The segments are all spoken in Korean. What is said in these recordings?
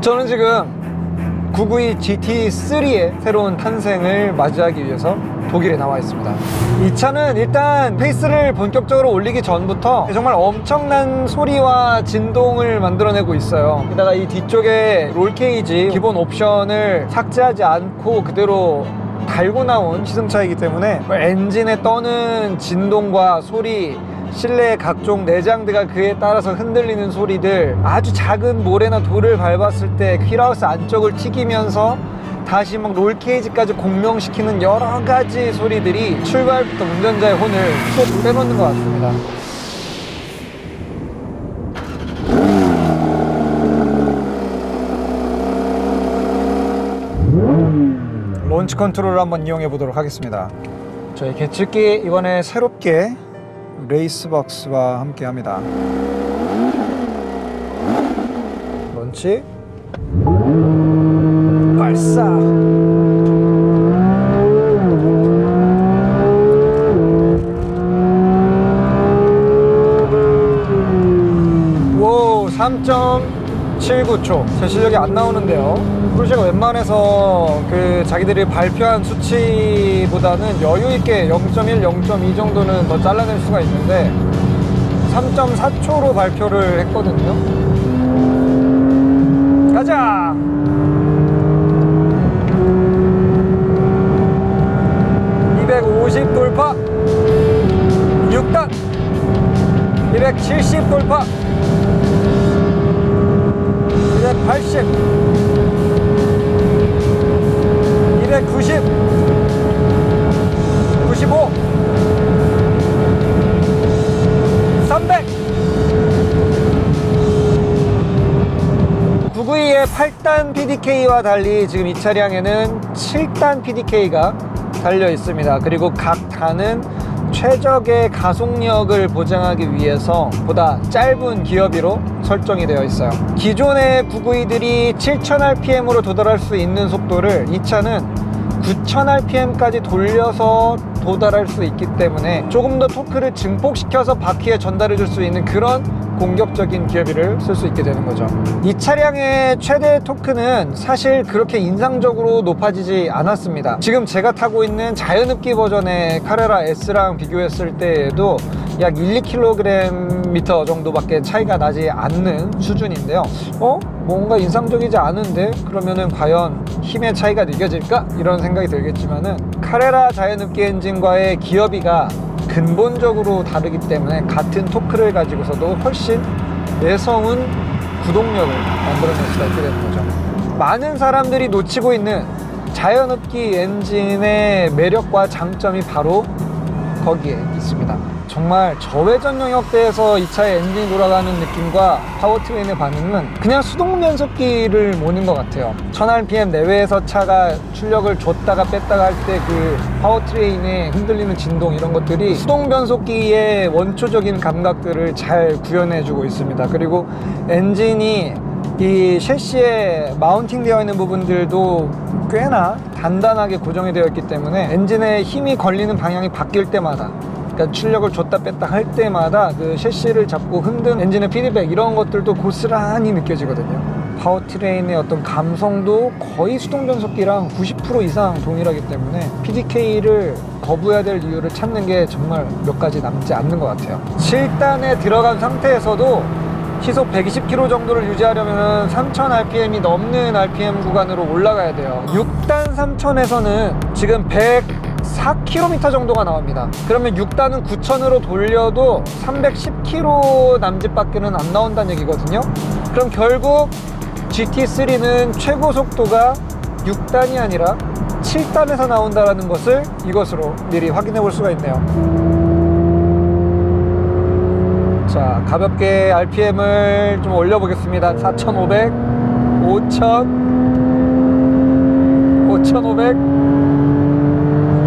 저는 지금 992 GT3의 새로운 탄생을 맞이하기 위해서 독일에 나와 있습니다. 이 차는 일단 페이스를 본격적으로 올리기 전부터 정말 엄청난 소리와 진동을 만들어내고 있어요. 게다가 이 뒤쪽에 롤케이지 기본 옵션을 삭제하지 않고 그대로 달고 나온 시승차이기 때문에 엔진에 떠는 진동과 소리, 실내 각종 내장대가 그에 따라서 흔들리는 소리들, 아주 작은 모래나 돌을 밟았을 때 휠하우스 안쪽을 튀기면서 다시 막 롤케이지까지 공명시키는 여러 가지 소리들이 출발부터 운전자의 혼을 쏙 빼놓는 것 같습니다. 론치 컨트롤을 한번 이용해 보도록 하겠습니다. 저희 계측기 이번에 새롭게 레이스박스와 함께 합니다. 런치 발사. 오, 3.79초. 제 실력이 안 나오는데요. 포르쉐가 웬만해서 그 자기들이 발표한 수치보다는 여유있게 0.1, 0.2 정도는 더 잘라낼 수가 있는데 3.4초로 발표를 했거든요. 가자! 250 돌파! 6단! 270 돌파! 280! 290, 95, 300. 992의 8단 PDK와 달리 지금 이 차량에는 7단 PDK가 달려 있습니다. 그리고 각 단은 최적의 가속력을 보장하기 위해서 보다 짧은 기어비로 설정이 되어 있어요. 기존의 992들이 7000rpm으로 도달할 수 있는 속도를 이 차는 9000rpm까지 돌려서 도달할 수 있기 때문에 조금 더 토크를 증폭시켜서 바퀴에 전달해 줄 수 있는 그런 공격적인 기어비를 쓸 수 있게 되는 거죠. 이 차량의 최대 토크는 사실 그렇게 인상적으로 높아지지 않았습니다. 지금 제가 타고 있는 자연흡기 버전의 카레라 S랑 비교했을 때에도 약 1, 2kg 정도밖에 차이가 나지 않는 수준인데요. 뭔가 인상적이지 않은데 그러면은 과연 힘의 차이가 느껴질까? 이런 생각이 들겠지만은 카레라 자연흡기 엔진과의 기어비가 근본적으로 다르기 때문에 같은 토크를 가지고서도 훨씬 내성은 구동력을 만들어낼 수가 있게 되는 거죠. 많은 사람들이 놓치고 있는 자연흡기 엔진의 매력과 장점이 바로 거기에 있습니다. 정말 저회전 영역대에서 이 차의 엔진이 돌아가는 느낌과 파워트레인의 반응은 그냥 수동 변속기를 모는 것 같아요. 1000rpm 내외에서 차가 출력을 줬다가 뺐다가 할 때 그 파워트레인의 흔들리는 진동, 이런 것들이 수동 변속기의 원초적인 감각들을 잘 구현해주고 있습니다. 그리고 엔진이 이 셰시에 마운팅 되어 있는 부분들도 꽤나 단단하게 고정이 되어 있기 때문에 엔진에 힘이 걸리는 방향이 바뀔 때마다, 그러니까 출력을 줬다 뺐다 할 때마다 그 셰시를 잡고 흔든 엔진의 피드백, 이런 것들도 고스란히 느껴지거든요. 파워트레인의 어떤 감성도 거의 수동 변속기랑 90% 이상 동일하기 때문에 PDK를 거부해야 될 이유를 찾는 게 정말 몇 가지 남지 않는 것 같아요. 7단에 들어간 상태에서도 시속 120km 정도를 유지하려면 3000rpm이 넘는 rpm 구간으로 올라가야 돼요. 6단 3000에서는 지금 104km 정도가 나옵니다. 그러면 6단은 9000으로 돌려도 310km 남짓밖에는 안 나온다는 얘기거든요. 그럼 결국 GT3는 최고 속도가 6단이 아니라 7단에서 나온다는 것을 이것으로 미리 확인해 볼 수가 있네요. 자, 가볍게 RPM을 좀 올려보겠습니다. 4500, 5000, 5500,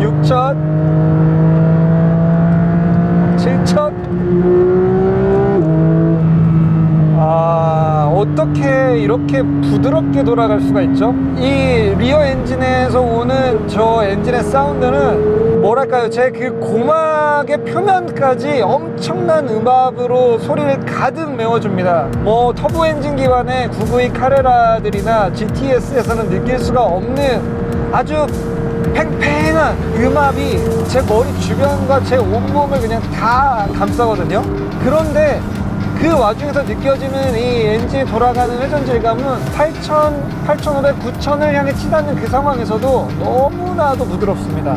6000, 7000. 어떻게 왜 이렇게 부드럽게 돌아갈 수가 있죠? 이 리어 엔진에서 오는 저 엔진의 사운드는 뭐랄까요, 제 그 고막의 표면까지 엄청난 음압으로 소리를 가득 메워줍니다. 뭐 터보 엔진 기반의 992 카레라들이나 GTS에서는 느낄 수가 없는 아주 팽팽한 음압이 제 머리 주변과 제 온몸을 그냥 다 감싸거든요. 그런데 그 와중에서 느껴지는 이 엔진이 돌아가는 회전 질감은 8,500, 9,000을 향해 치닫는 그 상황에서도 너무나도 부드럽습니다.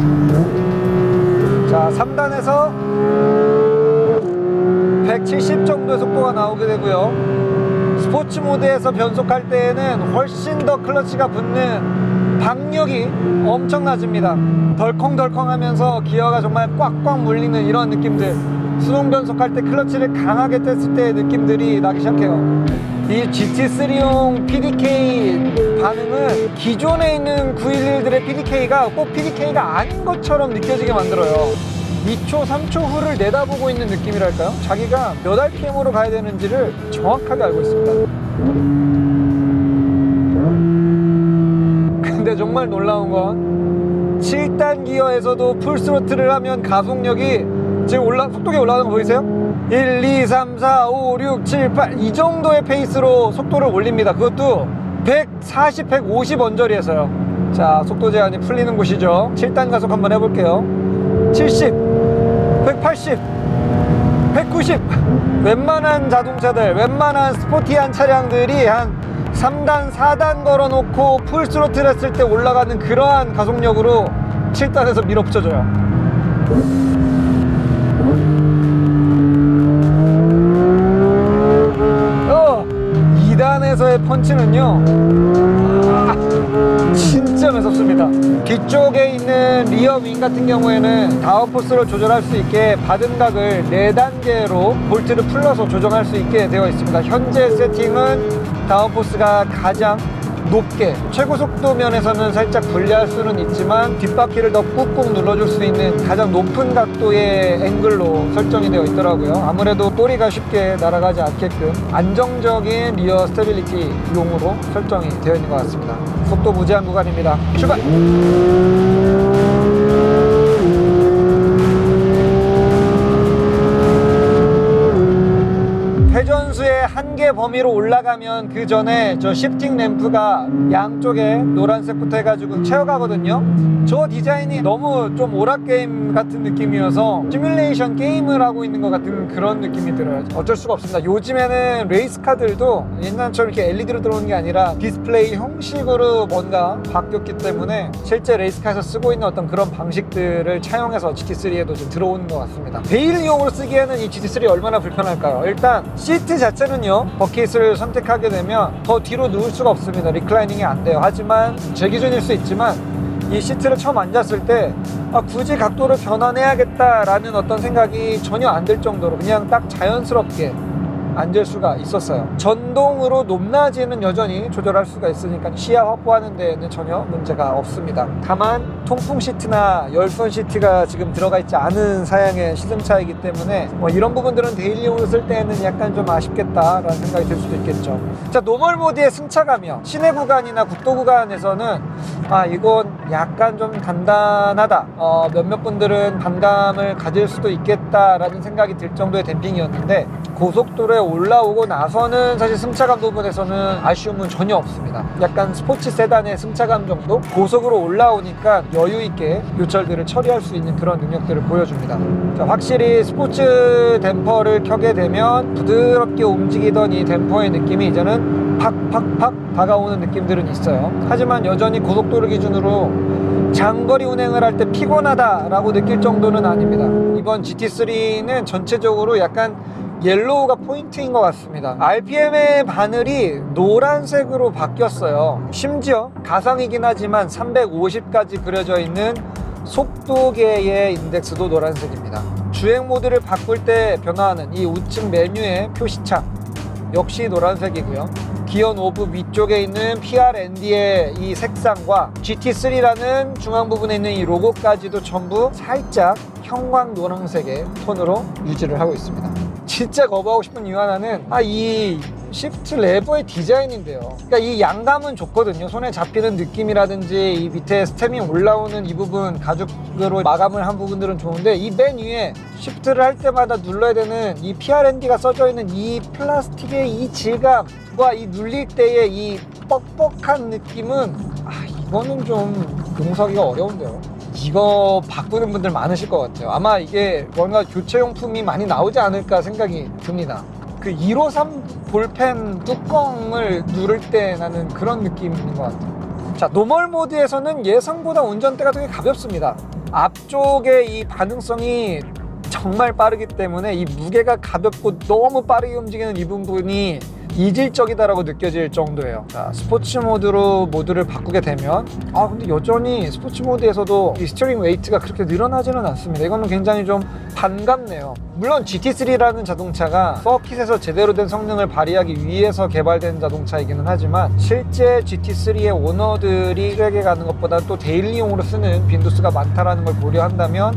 자, 3단에서 170 정도의 속도가 나오게 되고요. 스포츠 모드에서 변속할 때에는 훨씬 더 클러치가 붙는 박력이 엄청나집니다. 덜컹덜컹 하면서 기어가 정말 꽉꽉 물리는 이런 느낌들, 수동 변속할 때 클러치를 강하게 뗐을 때의 느낌들이 나기 시작해요. 이 GT3용 PDK 반응은 기존에 있는 911들의 PDK가 꼭 PDK가 아닌 것처럼 느껴지게 만들어요. 2초, 3초 후를 내다보고 있는 느낌이랄까요? 자기가 몇 RPM으로 가야 되는지를 정확하게 알고 있습니다. 근데 정말 놀라운 건 7단 기어에서도 풀스로틀을 하면 가속력이 지금 속도가 올라가는 거 보이세요? 1, 2, 3, 4, 5, 6, 7, 8 이 정도의 페이스로 속도를 올립니다. 그것도 140, 150 언저리에서요. 자, 속도 제한이 풀리는 곳이죠. 7단 가속 한번 해볼게요. 70, 180, 190 웬만한 자동차들, 웬만한 스포티한 차량들이 한 3단, 4단 걸어놓고 풀스로틀 했을 때 올라가는 그러한 가속력으로 7단에서 밀어붙여줘요. 2단에서의 펀치는요, 진짜 매섭습니다. 뒤쪽에 있는 리어 윙 같은 경우에는 다운포스를 조절할 수 있게 받은 각을 4단계로 볼트를 풀러서 조정할 수 있게 되어 있습니다. 현재 세팅은 다운포스가 가장 높게, 최고 속도 면에서는 살짝 불리할 수는 있지만 뒷바퀴를 더 꾹꾹 눌러줄 수 있는 가장 높은 각도의 앵글로 설정이 되어 있더라고요. 아무래도 꼬리가 쉽게 날아가지 않게끔 안정적인 리어 스테빌리티용으로 설정이 되어 있는 것 같습니다. 속도 무제한 구간입니다. 출발! 회전수의 한계 범위로 올라가면 그 전에 저 시프팅 램프가 양쪽에 노란색부터 해가지고 채워가거든요. 저 디자인이 너무 좀 오락게임 같은 느낌이어서 시뮬레이션 게임을 하고 있는 것 같은 그런 느낌이 들어요. 어쩔 수가 없습니다. 요즘에는 레이스카들도 옛날처럼 이렇게 LED로 들어오는 게 아니라 디스플레이 형식으로 뭔가 바뀌었기 때문에 실제 레이스카에서 쓰고 있는 어떤 그런 방식들을 차용해서 GT3에도 좀 들어오는 것 같습니다. 데일리용으로 쓰기에는 이 GT3 얼마나 불편할까요? 일단 시트 자체는요, 버킷을 선택하게 되면 더 뒤로 누울 수가 없습니다. 리클라이닝이 안 돼요. 하지만 제 기준일 수 있지만 이 시트를 처음 앉았을 때 굳이 각도를 변환해야겠다라는 어떤 생각이 전혀 안 들 정도로 그냥 딱 자연스럽게 앉을 수가 있었어요. 전동으로 높낮이는 여전히 조절할 수가 있으니까 시야 확보하는 데에는 전혀 문제가 없습니다. 다만 통풍 시트나 열선 시트가 지금 들어가 있지 않은 사양의 시승차이기 때문에 뭐 이런 부분들은 데일리용으로 쓸 때는 약간 좀 아쉽겠다라는 생각이 들 수도 있겠죠. 자, 노멀 모드의 승차감이요. 시내 구간이나 국도 구간에서는 이건 약간 좀 단단하다, 몇몇 분들은 반감을 가질 수도 있겠다라는 생각이 들 정도의 댐핑이었는데, 고속도로에 올라오고 나서는 사실 승차감 부분에서는 아쉬움은 전혀 없습니다. 약간 스포츠 세단의 승차감 정도? 고속으로 올라오니까 여유 있게 요철들을 처리할 수 있는 그런 능력들을 보여줍니다. 자, 확실히 스포츠 댐퍼를 켜게 되면 부드럽게 움직이던 이 댐퍼의 느낌이 이제는 팍팍팍 다가오는 느낌들은 있어요. 하지만 여전히 고속도로 기준으로 장거리 운행을 할 때 피곤하다라고 느낄 정도는 아닙니다. 이번 GT3는 전체적으로 약간 옐로우가 포인트인 것 같습니다. RPM의 바늘이 노란색으로 바뀌었어요. 심지어 가상이긴 하지만 350까지 그려져 있는 속도계의 인덱스도 노란색입니다. 주행 모드를 바꿀 때 변화하는 이 우측 메뉴의 표시창 역시 노란색이고요. 기어 노브 위쪽에 있는 PRND의 이 색상과 GT3라는 중앙 부분에 있는 이 로고까지도 전부 살짝 형광 노란색의 톤으로 유지를 하고 있습니다. 진짜 거부하고 싶은 이유 하나는 이 시프트 레버의 디자인인데요. 그러니까 이 양감은 좋거든요. 손에 잡히는 느낌이라든지 이 밑에 스템이 올라오는 이 부분 가죽으로 마감을 한 부분들은 좋은데 이 맨 위에 시프트를 할 때마다 눌러야 되는 이 PRND가 써져 있는 이 플라스틱의 이 질감과 이 눌릴 때의 이 뻑뻑한 느낌은 이거는 좀 용서하기가 어려운데요. 이거 바꾸는 분들 많으실 것 같아요. 아마 이게 뭔가 교체용품이 많이 나오지 않을까 생각이 듭니다. 그 153 볼펜 뚜껑을 누를 때 나는 그런 느낌인 것 같아요. 자, 노멀 모드에서는 예상보다 운전대가 되게 가볍습니다. 앞쪽의 이 반응성이 정말 빠르기 때문에 이 무게가 가볍고 너무 빠르게 움직이는 이 부분이 이질적이다라고 느껴질 정도예요. 자, 스포츠 모드를 바꾸게 되면 근데 여전히 스포츠 모드에서도 이 스티어링 웨이트가 그렇게 늘어나지는 않습니다. 이거는 굉장히 좀 반갑네요. 물론 GT3라는 자동차가 서킷에서 제대로 된 성능을 발휘하기 위해서 개발된 자동차이기는 하지만 실제 GT3의 오너들이 트랙에 가는 것보다 또 데일리용으로 쓰는 빈도수가 많다는 걸 고려한다면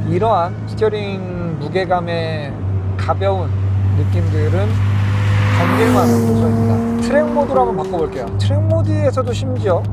이러한 스티어링 무게감의 가벼운 느낌들은 견딜만한 요소입니다. 트랙 모드로 한번 바꿔볼게요. 트랙 모드에서도 심지어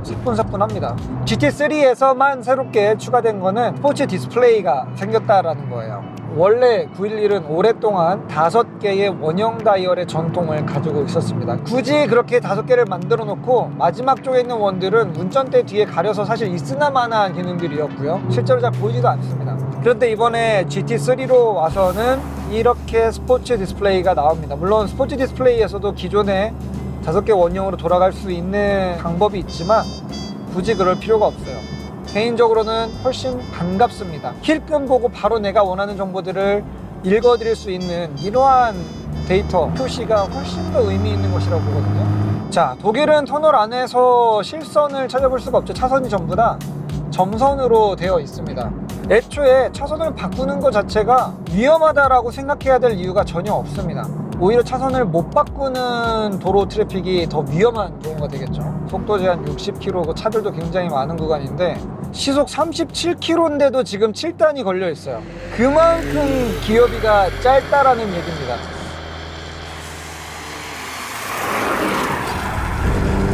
사뿐사뿐합니다. GT3에서만 새롭게 추가된 거는 스포츠 디스플레이가 생겼다라는 거예요. 원래 911은 오랫동안 5개의 원형 다이얼의 전통을 가지고 있었습니다. 굳이 그렇게 5개를 만들어 놓고 마지막 쪽에 있는 원들은 운전대 뒤에 가려서 사실 있으나마나한 기능들이었고요. 실제로 잘 보이지도 않습니다. 그런데 이번에 GT3로 와서는 이렇게 스포츠 디스플레이가 나옵니다. 물론 스포츠 디스플레이에서도 기존에 5개 원형으로 돌아갈 수 있는 방법이 있지만 굳이 그럴 필요가 없어요. 개인적으로는 훨씬 반갑습니다. 힐끔 보고 바로 내가 원하는 정보들을 읽어드릴 수 있는 이러한 데이터 표시가 훨씬 더 의미 있는 것이라고 보거든요. 자, 독일은 터널 안에서 실선을 찾아볼 수가 없죠. 차선이 전부 다 점선으로 되어 있습니다. 애초에 차선을 바꾸는 것 자체가 위험하다라고 생각해야 될 이유가 전혀 없습니다. 오히려 차선을 못 바꾸는 도로 트래픽이 더 위험한 경우가 되겠죠. 속도 제한 60km, 차들도 굉장히 많은 구간인데 시속 37km인데도 지금 7단이 걸려 있어요. 그만큼 기어비가 짧다라는 얘기입니다.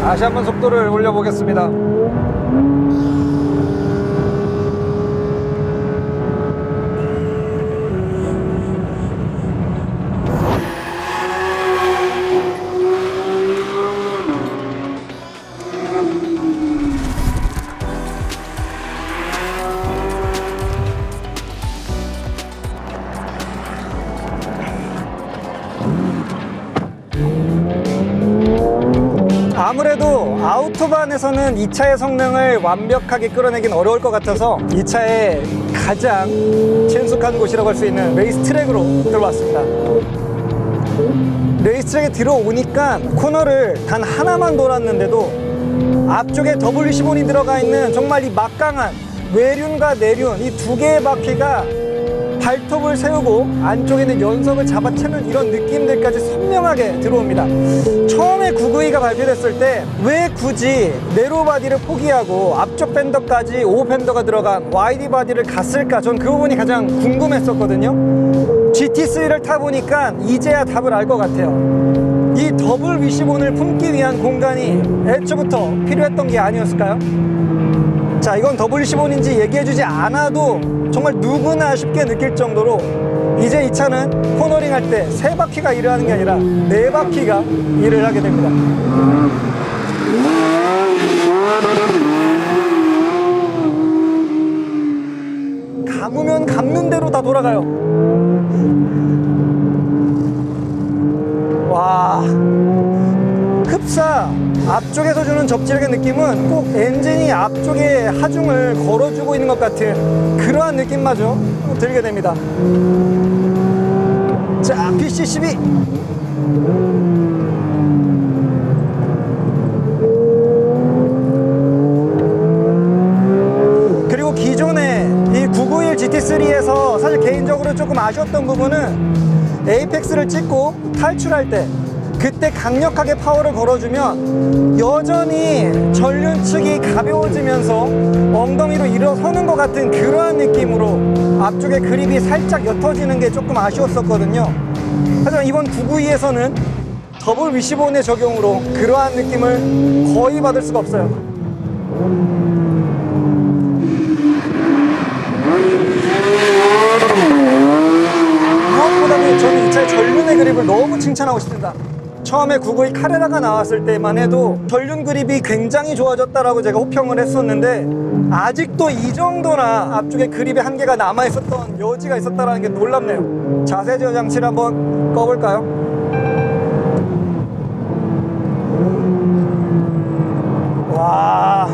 다시 한번 속도를 올려보겠습니다. 아무래도 아우토반에서는 이 차의 성능을 완벽하게 끌어내긴 어려울 것 같아서 이 차의 가장 친숙한 곳이라고 할 수 있는 레이스트랙으로 들어왔습니다. 레이스트랙에 들어오니까 코너를 단 하나만 돌았는데도 앞쪽에 W15이 들어가 있는 정말 이 막강한 외륜과 내륜 이 두 개의 바퀴가 발톱을 세우고 안쪽에 있는 연석을 잡아채는 이런 느낌들까지 선명하게 들어옵니다. 처음에 992가 발표됐을 때 왜 굳이 네로 바디를 포기하고 앞쪽 팬더까지 5팬더가 들어간 와이드 바디를 갔을까? 전 그 부분이 가장 궁금했었거든요. GT3를 타보니까 이제야 답을 알 것 같아요. 이 더블 위시본을 품기 위한 공간이 애초부터 필요했던 게 아니었을까요? 자, 이건 W15인지 얘기해주지 않아도 정말 누구나 쉽게 느낄 정도로 이제 이 차는 코너링 할 때 3바퀴가 일을 하는 게 아니라 4바퀴가 일을 하게 됩니다. 감으면 감는 대로 다 돌아가요. 와, 흡사 앞쪽에서 주는 접지력의 느낌은 꼭 엔진이 앞쪽에 하중을 걸어주고 있는 것 같은 그러한 느낌마저 들게 됩니다. 자, PC12 그리고 기존에 이 991 GT3에서 사실 개인적으로 조금 아쉬웠던 부분은 에이펙스를 찍고 탈출할 때 그때 강력하게 파워를 걸어주면 여전히 전륜 측이 가벼워지면서 엉덩이로 일어서는 것 같은 그러한 느낌으로 앞쪽에 그립이 살짝 옅어지는 게 조금 아쉬웠었거든요. 하지만 이번 992에서는 더블 위시본의 적용으로 그러한 느낌을 거의 받을 수가 없어요. 무엇보다도 저는 이 차의 전륜의 그립을 너무 칭찬하고 싶습니다. 처음에 992 카레라가 나왔을 때만 해도 전륜 그립이 굉장히 좋아졌다라고 제가 호평을 했었는데, 아직도 이 정도나 앞쪽에 그립의 한계가 남아있었던 여지가 있었다는 게 놀랍네요. 자세 제어 장치를 한번 꺼볼까요? 와.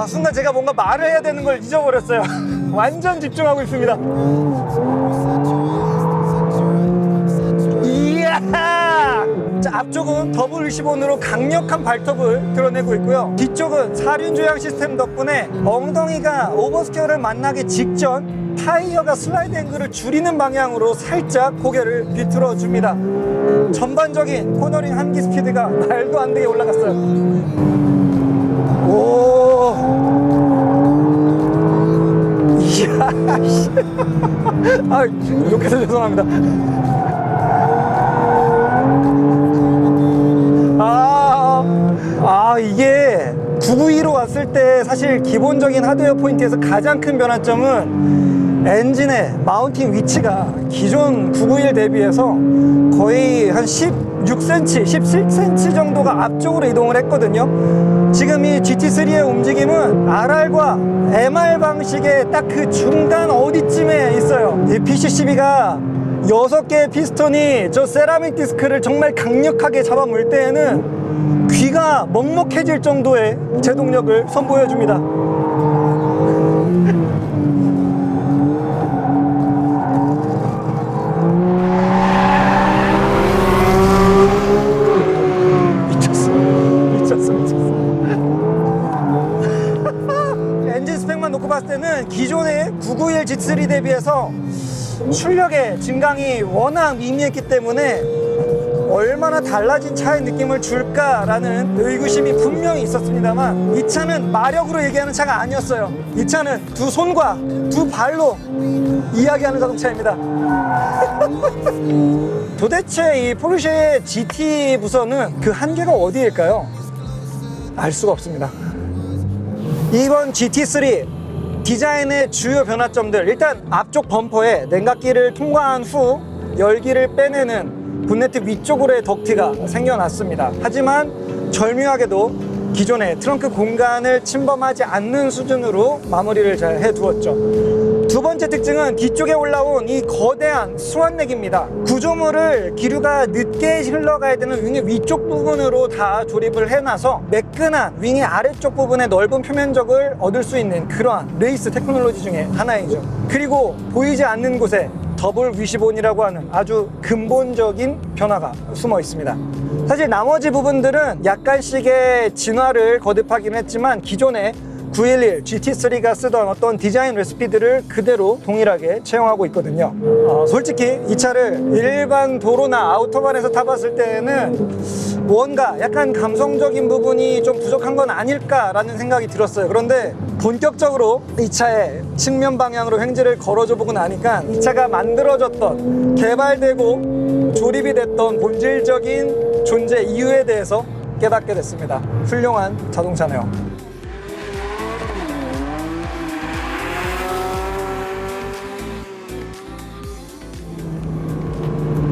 순간 제가 뭔가 말을 해야 되는 걸 잊어버렸어요. 완전 집중하고 있습니다. 이야! 자, 앞쪽은 더블 위시본으로 강력한 발톱을 드러내고 있고요. 뒤쪽은 사륜 조향 시스템 덕분에 엉덩이가 오버스퀘어를 만나기 직전 타이어가 슬라이드 앵글을 줄이는 방향으로 살짝 고개를 비틀어 줍니다. 전반적인 코너링 한기 스피드가 말도 안 되게 올라갔어요. 오. 이야. 아, 욕해서 죄송합니다. 이게 992로 왔을 때 사실 기본적인 하드웨어 포인트에서 가장 큰 변화점은 엔진의 마운팅 위치가 기존 991 대비해서 거의 한 16cm, 17cm 정도가 앞쪽으로 이동을 했거든요. 지금 이 GT3의 움직임은 RR과 MR 방식의 딱 그 중간 어디쯤에 있어요. 이 PCCB가 6개의 피스톤이 저 세라믹 디스크를 정말 강력하게 잡아물 때에는 귀가 먹먹해질 정도의 제동력을 선보여줍니다. 미쳤어. 엔진 스펙만 놓고 봤을 때는 기존의 991 GT3 대비해서 출력의 증강이 워낙 미미했기 때문에 얼마나 달라진 차의 느낌을 줄까라는 의구심이 분명히 있었습니다만, 이 차는 마력으로 얘기하는 차가 아니었어요. 이 차는 두 손과 두 발로 이야기하는 자동차입니다. 도대체 이 포르쉐의 GT 부서는 그 한계가 어디일까요? 알 수가 없습니다. 이번 GT3 디자인의 주요 변화점들, 일단 앞쪽 범퍼에 냉각기를 통과한 후 열기를 빼내는 본네트 위쪽으로의 덕트가 생겨났습니다. 하지만 절묘하게도 기존의 트렁크 공간을 침범하지 않는 수준으로 마무리를 잘 해두었죠. 두 번째 특징은 뒤쪽에 올라온 이 거대한 수완넥입니다. 구조물을 기류가 늦게 흘러가야 되는 윙의 위쪽 부분으로 다 조립을 해놔서 매끈한 윙의 아래쪽 부분의 넓은 표면적을 얻을 수 있는 그러한 레이스 테크놀로지 중에 하나이죠. 그리고 보이지 않는 곳에 더블 위시본이라고 하는 아주 근본적인 변화가 숨어 있습니다. 사실 나머지 부분들은 약간씩의 진화를 거듭하긴 했지만 기존의 911 GT3가 쓰던 어떤 디자인 레시피들을 그대로 동일하게 채용하고 있거든요. 솔직히 이 차를 일반 도로나 아우토반에서 타봤을 때는 뭔가 약간 감성적인 부분이 좀 부족한 건 아닐까라는 생각이 들었어요. 그런데 본격적으로 이 차의 측면 방향으로 횡재를 걸어줘 보고 나니까 이 차가 만들어졌던, 개발되고 조립이 됐던 본질적인 존재 이유에 대해서 깨닫게 됐습니다. 훌륭한 자동차네요.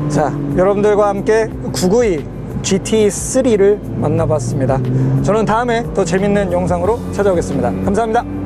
자, 여러분들과 함께 992 GT3를 만나봤습니다. 저는 다음에 더 재밌는 영상으로 찾아오겠습니다. 감사합니다.